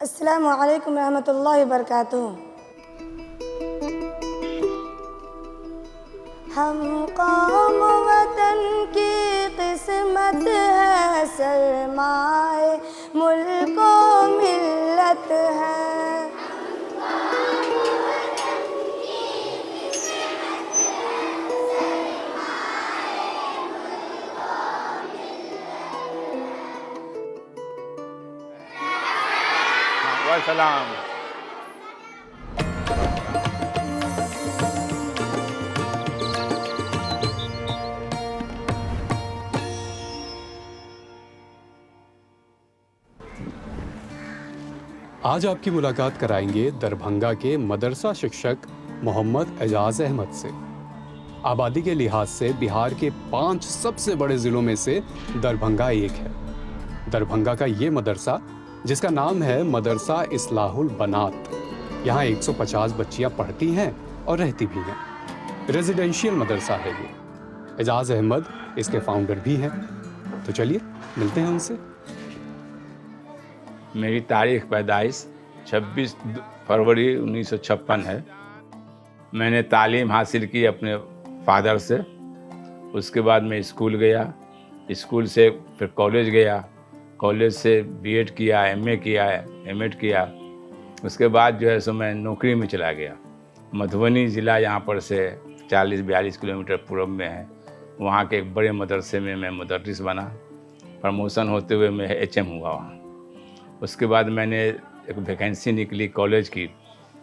अस्सलामु अलैकुम रहमतुल्लाहि व बरकातुहू। हम कौम वतन की किस्मत है, सरमाए मुल्को मिल्लत है। सलाम। आज आपकी मुलाकात कराएंगे दरभंगा के मदरसा शिक्षक मोहम्मद एजाज अहमद से। आबादी के लिहाज से बिहार के 5 सबसे बड़े ज़िलों में से दरभंगा एक है। दरभंगा का ये मदरसा, जिसका नाम है मदरसा इस्लाहुल बनात, यहाँ 150 बच्चियाँ पढ़ती हैं और रहती भी हैं। रेजिडेंशियल मदरसा है ये। एजाज अहमद इसके फाउंडर भी हैं। तो चलिए मिलते हैं उनसे। मेरी तारीख़ पैदाइश 26 फरवरी 1956 है। मैंने तालीम हासिल की अपने फादर से। उसके बाद मैं स्कूल गया, स्कूल से फिर कॉलेज गया, कॉलेज से बीएड किया, एमए किया, एमएड किया। उसके बाद जो है सो मैं नौकरी में चला गया। मधुबनी ज़िला यहाँ पर से 40-42 किलोमीटर पूर्व में है। वहाँ के एक बड़े मदरसे में मैं मुदर्रिस बना। प्रमोशन होते हुए मैं एचएम हुआ वहाँ। उसके बाद मैंने एक वैकेंसी निकली कॉलेज की,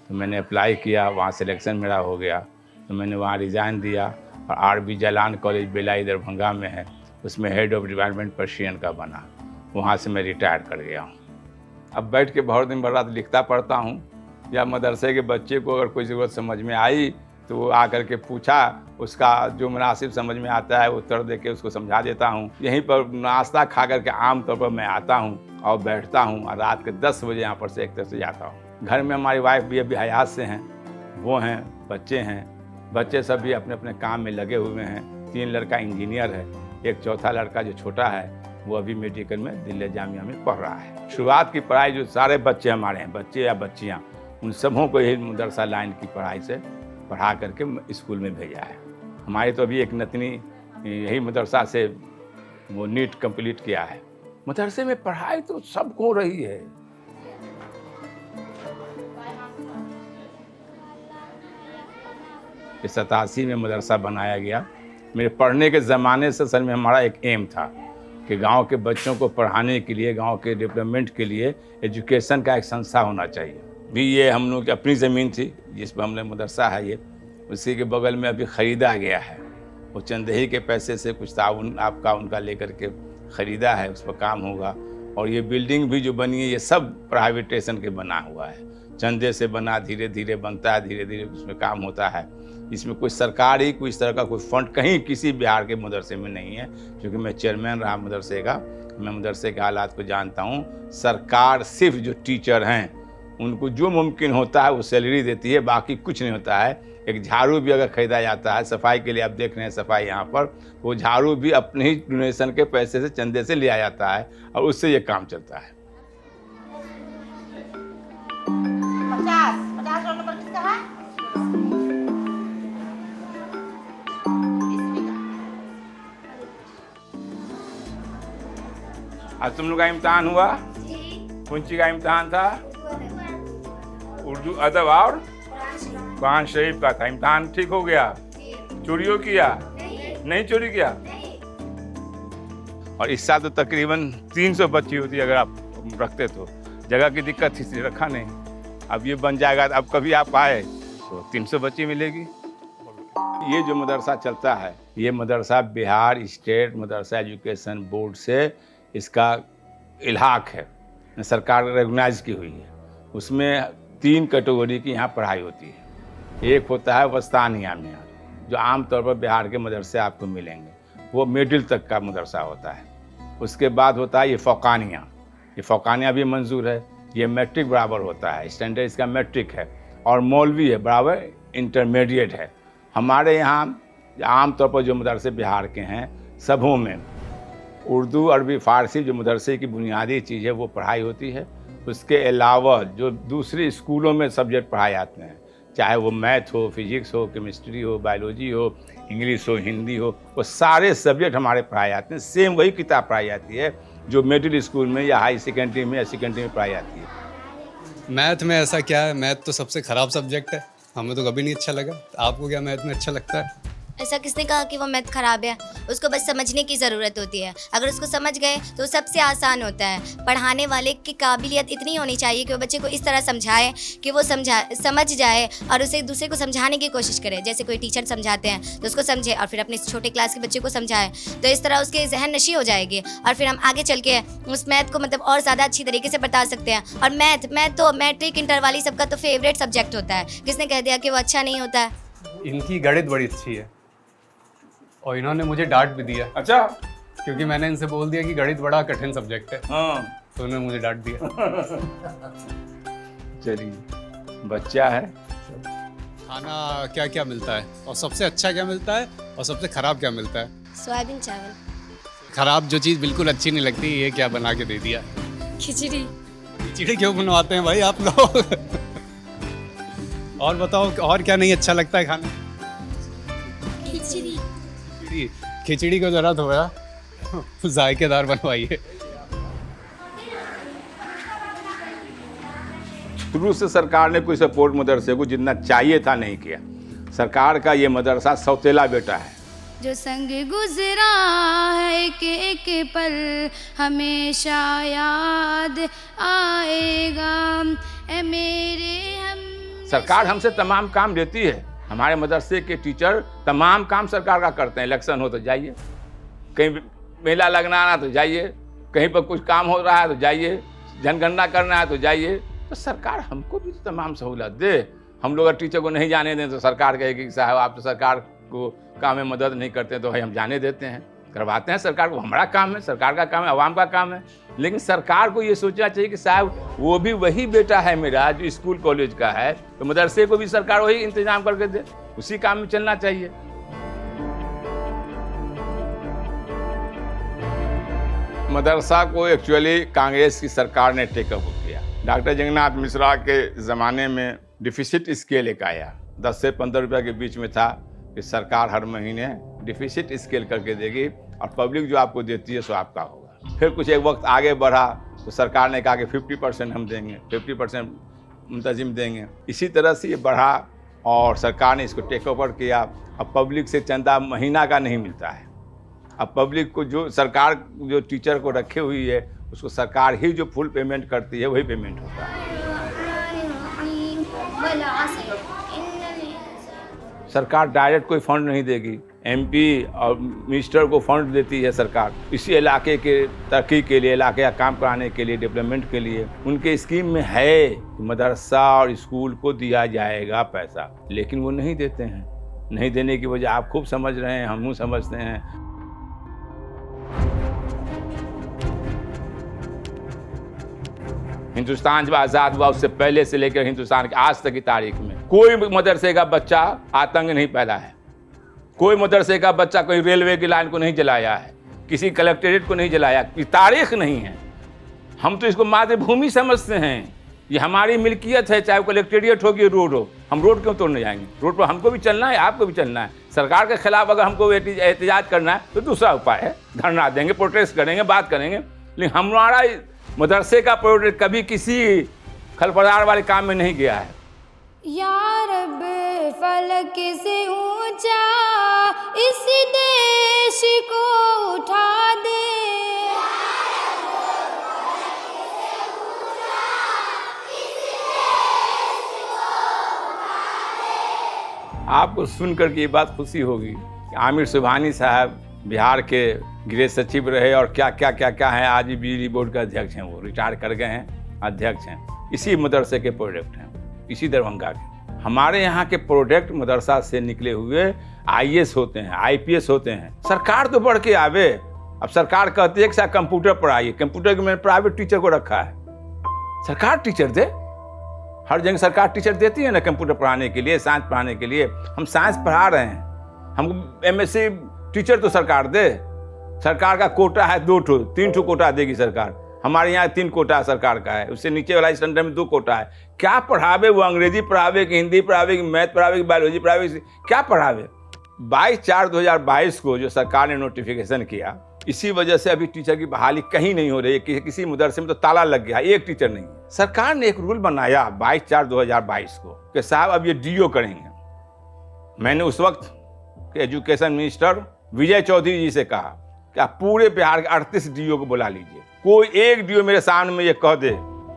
तो मैंने अप्लाई किया, वहाँ सिलेक्शन मेरा हो गया। तो मैंने वहाँ रिज़ाइन दिया और आरबी जालान कॉलेज बेलाई दरभंगा में है, उसमें हेड ऑफ डिपार्टमेंट पर्शियन का बना। वहाँ से मैं रिटायर कर गया हूँ। अब बैठ के बहुत दिन भर रात लिखता पढ़ता हूँ, या मदरसे के बच्चे को अगर कोई ज़रूरत समझ में आई तो वो आकर के पूछा, उसका जो मुनासिब समझ में आता है उत्तर दे के उसको समझा देता हूँ। यहीं पर नाश्ता खा करके आम तौर पर मैं आता हूँ और बैठता हूँ और रात के 10 बजे यहाँ पर से एक तरह से जाता हूँ। घर में हमारी वाइफ भी अभी हयात से हैं, वो हैं, बच्चे हैं। बच्चे सब भी अपने अपने काम में लगे हुए हैं। 3 लड़का इंजीनियर है, एक चौथा लड़का जो छोटा है वो अभी मेडिकल में दिल्ली जामिया में पढ़ रहा है। शुरुआत की पढ़ाई जो सारे बच्चे हमारे हैं, बच्चे या बच्चियाँ, उन सबों को यही मदरसा लाइन की पढ़ाई से पढ़ा करके स्कूल में भेजा है। हमारी तो अभी एक नतनी यही मदरसा से वो नीट कंप्लीट किया है। मदरसे में पढ़ाई तो सबको हो रही है। इस 87 में मदरसा बनाया गया। मेरे पढ़ने के ज़माने से असल में हमारा एक एम था कि गांव के बच्चों को पढ़ाने के लिए, गांव के डेवलपमेंट के लिए एजुकेशन का एक संस्था होना चाहिए। भी ये हम लोग की अपनी ज़मीन थी जिस पर हमने मदरसा है, ये उसी के बगल में अभी ख़रीदा गया है। वो चंदेही के पैसे से कुछ ताउन आपका उनका लेकर के ख़रीदा है, उस पर काम होगा। और ये बिल्डिंग भी जो बनी है ये सब प्राइवेटेशन के बना हुआ है, चंदे से बना, धीरे धीरे बनता है, धीरे धीरे उसमें काम होता है। इसमें कोई सरकारी कोई इस तरह का कोई फंड कहीं किसी बिहार के मदरसे में नहीं है। क्योंकि मैं चेयरमैन रहा मदरसे का, मैं मदरसे के हालात को जानता हूँ। सरकार सिर्फ जो टीचर हैं उनको जो मुमकिन होता है वो सैलरी देती है, बाकी कुछ नहीं होता है। एक झाड़ू भी अगर ख़रीदा जाता है सफाई के लिए, आप देख रहे हैं सफाई यहाँ पर, वो झाड़ू भी अपने ही डोनेशन के पैसे से, चंदे से लिया जाता है और उससे ये काम चलता है। 50 रुपये किसका है? आज तुम लोग का इम्तहान हुआ? कौन सी का इम्तहान था? उर्दू, अदब और कुरान शरीफ का था। इम्तहान ठीक हो गया? चोरियों किया? नहीं चोरी किया? और इस साल तो तकरीबन 300 बच्ची होती अगर आप रखते तो। जगह की दिक्कत थी इसलिए रखा नहीं। अब ये बन जाएगा, अब कभी आप आए तो 300 बच्ची मिलेगी। ये जो मदरसा चलता है, ये मदरसा बिहार स्टेट मदरसा एजुकेशन बोर्ड से इसका इल्हाक है, सरकार रिकॉग्नाइज की हुई है। उसमें 3 कैटेगरी की यहाँ पढ़ाई होती है। एक होता है वस्तानिया में, जो आमतौर पर बिहार के मदरसे आपको मिलेंगे, वो मिडिल तक का मदरसा होता है। उसके बाद होता है ये फ़ौकानिया। ये फ़ौकानिया भी मंजूर है, ये मैट्रिक बराबर होता है, स्टैंडर्ड इसका मैट्रिक है। और मौलवी है, बराबर इंटरमीडिएट है। हमारे यहाँ आमतौर पर जो मदरसे बिहार के हैं सबों में उर्दू, अरबी, फ़ारसी जो मदरसे की बुनियादी चीज़ है वो पढ़ाई होती है। उसके अलावा जो दूसरे स्कूलों में सब्जेक्ट पढ़ाए जाते हैं, चाहे वो मैथ हो, फिजिक्स हो, केमिस्ट्री हो, बायोलॉजी हो, इंग्लिश हो, हिंदी हो, वो सारे सब्जेक्ट हमारे पढ़ाए जाते हैं। सेम वही किताब पढ़ाई जाती है जो मिडिल स्कूल में या हाई सेकेंडरी में या सेकेंडरी में पढ़ाई जाती है। मैथ में ऐसा क्या है? मैथ तो सबसे ख़राब सब्जेक्ट है, हमें तो कभी नहीं अच्छा लगा। आपको क्या मैथ में अच्छा लगता है? ऐसा किसने कहा कि वो मैथ खराब है? उसको बस समझने की ज़रूरत होती है। अगर उसको समझ गए तो सबसे आसान होता है। पढ़ाने वाले की काबिलियत इतनी होनी चाहिए कि वो बच्चे को इस तरह समझाए कि वो समझ जाए और उसे दूसरे को समझाने की कोशिश करे। जैसे कोई टीचर समझाते हैं तो उसको समझे और फिर अपने छोटे क्लास के बच्चे को समझाए, तो इस तरह उसके जहन नशी हो जाएगी और फिर हम आगे चल के उस मैथ को मतलब और ज़्यादा अच्छी तरीके से बता सकते हैं। और मैथ तो मैट्रिक इंटर वाली सबका तो फेवरेट सब्जेक्ट होता है। किसने कह दिया कि वो अच्छा नहीं होता है? इनकी गणित बड़ी अच्छी है और इन्होंने मुझे डांट भी दिया। अच्छा, क्योंकि मैंने इनसे बोल दिया कि गणित बड़ा कठिन सब्जेक्ट है, हाँ तो उन्होंने मुझे डांट दिया। चलिए, बच्चा है। खाना क्या क्या मिलता है और सबसे अच्छा क्या मिलता है और सबसे ख़राब क्या मिलता है? सोयाबीन चावल। ख़राब जो चीज़ बिल्कुल अच्छी नहीं लगती, ये क्या बना के दे दिया? खिचड़ी। खिचड़ी क्यों बनवाते हैं भाई आप लोग? और बताओ, और क्या नहीं अच्छा लगता है खाने? खिचड़ी। खिचड़ी को ज़रा थोड़ा जायकेदार बनवाइए। शुरू से सरकार ने कोई सपोर्ट मदरसे को जितना चाहिए था नहीं किया। सरकार का ये मदरसा सौतेला बेटा है। जो संग गुजरा है एक पल हमेशा याद आएगा ए मेरे हम। सरकार हमसे तमाम काम लेती है। हमारे मदरसे के टीचर तमाम काम सरकार का करते हैं। इलेक्शन हो तो जाइए, कहीं मेला लगना आना तो जाइए, कहीं पर कुछ काम हो रहा है तो जाइए, जनगणना करना है तो जाइए। तो सरकार हमको भी तो तमाम सहूलत दे। हम लोग अगर टीचर को नहीं जाने दें तो सरकार कहेगी कि साहब आप तो सरकार को काम में मदद नहीं करते, तो भाई हम जाने देते हैं, करवाते हैं सरकार को। हमारा काम है, सरकार का काम है, आवाम का काम है। लेकिन सरकार को ये सोचना चाहिए कि साहब वो भी वही बेटा है मेरा जो स्कूल कॉलेज का है, तो मदरसे को भी सरकार वही इंतजाम करके दे, उसी काम में चलना चाहिए। मदरसा को एक्चुअली कांग्रेस की सरकार ने टेकअप किया। डॉक्टर जगन्नाथ मिश्रा के ज़माने में डिफिसिट स्केल एक आया, 10 से 15 रुपये के बीच में था कि सरकार हर महीने डिफिसिट स्केल करके देगी और पब्लिक जो आपको देती है सो आपका होगा। फिर कुछ एक वक्त आगे बढ़ा तो सरकार ने कहा कि 50% हम देंगे, 50% मुंतजिम देंगे। इसी तरह से ये बढ़ा और सरकार ने इसको टेक ओवर किया। अब पब्लिक से चंदा महीना का नहीं मिलता है। अब पब्लिक को जो सरकार जो टीचर को रखे हुई है उसको सरकार ही जो फुल पेमेंट करती है वही पेमेंट होता है। सरकार डायरेक्ट कोई फंड नहीं देगी, एमपी और मिनिस्टर को फंड देती है सरकार इसी इलाके के तरक्की के लिए, इलाके का काम कराने के लिए, डेवलपमेंट के लिए। उनके स्कीम में है कि मदरसा और स्कूल को दिया जाएगा पैसा, लेकिन वो नहीं देते हैं। नहीं देने की वजह आप खूब समझ रहे हैं, हम समझते हैं। हिंदुस्तान जब आज़ाद हुआ उससे पहले से लेकर हिंदुस्तान के आज तक की तारीख में कोई मदरसे का बच्चा आतंक नहीं फैला है। कोई मदरसे का बच्चा कोई रेलवे की लाइन को नहीं जलाया है, किसी कलेक्ट्रेट को नहीं जलाया, तारीख नहीं है। हम तो इसको मातृभूमि समझते हैं, ये हमारी मिल्कियत है, चाहे कलेक्ट्रेट हो कि रोड हो। हम रोड क्यों तोड़ने जाएंगे? रोड पर हमको भी चलना है, आपको भी चलना है। सरकार के खिलाफ अगर हमको एहतजाज करना है तो दूसरा उपाय है, धरना देंगे, प्रोटेस्ट करेंगे, बात करेंगे। लेकिन हमारा मदरसे का प्रोटेस्ट कभी किसी खलपदार वाले काम में नहीं गया है। या रब फलक से ऊंचा इस देश को उठा दे। आपको सुनकर के ये बात खुशी होगी कि आमिर सुबहानी साहब बिहार के गृह सचिव रहे और क्या क्या हैं, आज भी बिजली बोर्ड के अध्यक्ष हैं। वो रिटायर कर गए हैं, अध्यक्ष हैं। इसी मदरसे के प्रोडक्ट हैं, इसी दरभंगा के। हमारे यहाँ के प्रोडक्ट मदरसा से निकले हुए IAS होते हैं, IPS होते हैं। सरकार तो बढ़ के आवे। अब सरकार कहती है कि साहब कंप्यूटर पढ़ाइए, कंप्यूटर के मैंने प्राइवेट टीचर को रखा है। सरकार टीचर दे, हर जगह सरकार टीचर देती है ना कंप्यूटर पढ़ाने के लिए, साइंस पढ़ाने के लिए। हम साइंस पढ़ा रहे हैं, हमको MSc टीचर तो सरकार दे। सरकार का कोटा है 2 ठो 3 ठो कोटा देगी सरकार, हमारे यहाँ 3 कोटा सरकार का है, उससे नीचे वाला स्टैंडर्ड में 2 कोटा है। क्या पढ़ावे वो? अंग्रेजी पढ़ावे कि हिंदी पढ़ावे कि मैथ पढ़ावे कि बायोलॉजी पढ़ावे, क्या पढ़ावे? 22/4/2022 को जो सरकार ने नोटिफिकेशन किया, इसी वजह से अभी टीचर की बहाली कहीं नहीं हो रही है। किसी मदरसे में तो ताला लग गया, एक टीचर नहीं है। सरकार ने एक रूल बनाया 22/4/2022 को कि साहब अब ये डीओ करेंगे। मैंने उस वक्त के एजुकेशन मिनिस्टर विजय चौधरी जी से कहा कि आप पूरे बिहार के 38 डीओ को बुला लीजिए, कोई एक डीओ मेरे सामने में ये कह दे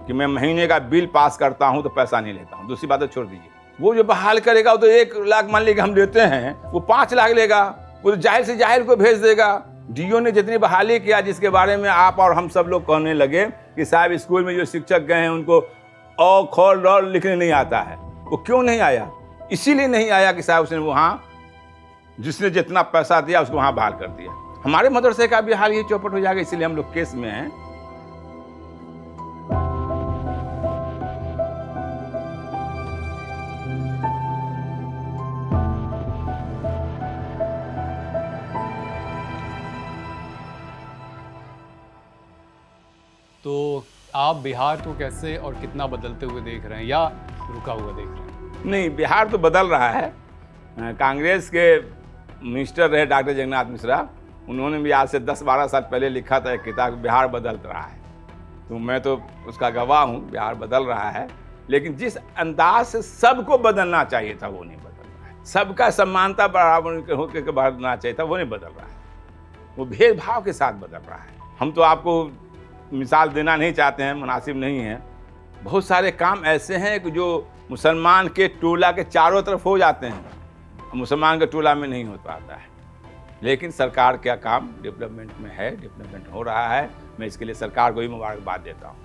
कि मैं महीने का बिल पास करता हूं तो पैसा नहीं लेता हूं। दूसरी बात तो छोड़ दीजिए, वो जो बहाल करेगा वो तो 1 लाख मान लीजिए हम देते हैं, वो 5 लाख लेगा, वो तो जाहिर से जाहिर को भेज देगा। डीओ ने जितनी बहाली किया, जिसके बारे में आप और हम सब लोग कहने लगे कि साहब स्कूल में जो शिक्षक गए हैं उनको अ ख ल लिखने नहीं आता है, वो क्यों नहीं आया? इसीलिए नहीं आया कि साहब उसने वहाँ जिसने जितना पैसा दिया उसको वहाँ बहाल कर दिया। हमारे मदरसे का भी हाल ये चौपट हो जाएगा, इसीलिए हम लोग केस में हैं। तो आप बिहार को कैसे और कितना बदलते हुए देख रहे हैं या रुका हुआ देख रहे हैं? नहीं, बिहार तो बदल रहा है। कांग्रेस के मिनिस्टर रहे डॉक्टर जगन्नाथ मिश्रा, उन्होंने भी आज से 10-12 साल पहले लिखा था एक किताब, बिहार बदल रहा है। तो मैं तो उसका गवाह हूँ, बिहार बदल रहा है। लेकिन जिस अंदाज से सबको बदलना चाहिए था वो नहीं बदल रहा है। सबका समानता बराबर होकर बदलना चाहिए था वो नहीं बदल रहा है, वो भेदभाव के साथ बदल रहा है। हम तो आपको मिसाल देना नहीं चाहते हैं, मुनासिब नहीं है। बहुत सारे काम ऐसे हैं कि जो मुसलमान के टोला के चारों तरफ हो जाते हैं, मुसलमान के टोला में नहीं हो पाता है। लेकिन सरकार का काम डेवलपमेंट में है, डेवलपमेंट हो रहा है। मैं इसके लिए सरकार को भी मुबारकबाद देता हूँ।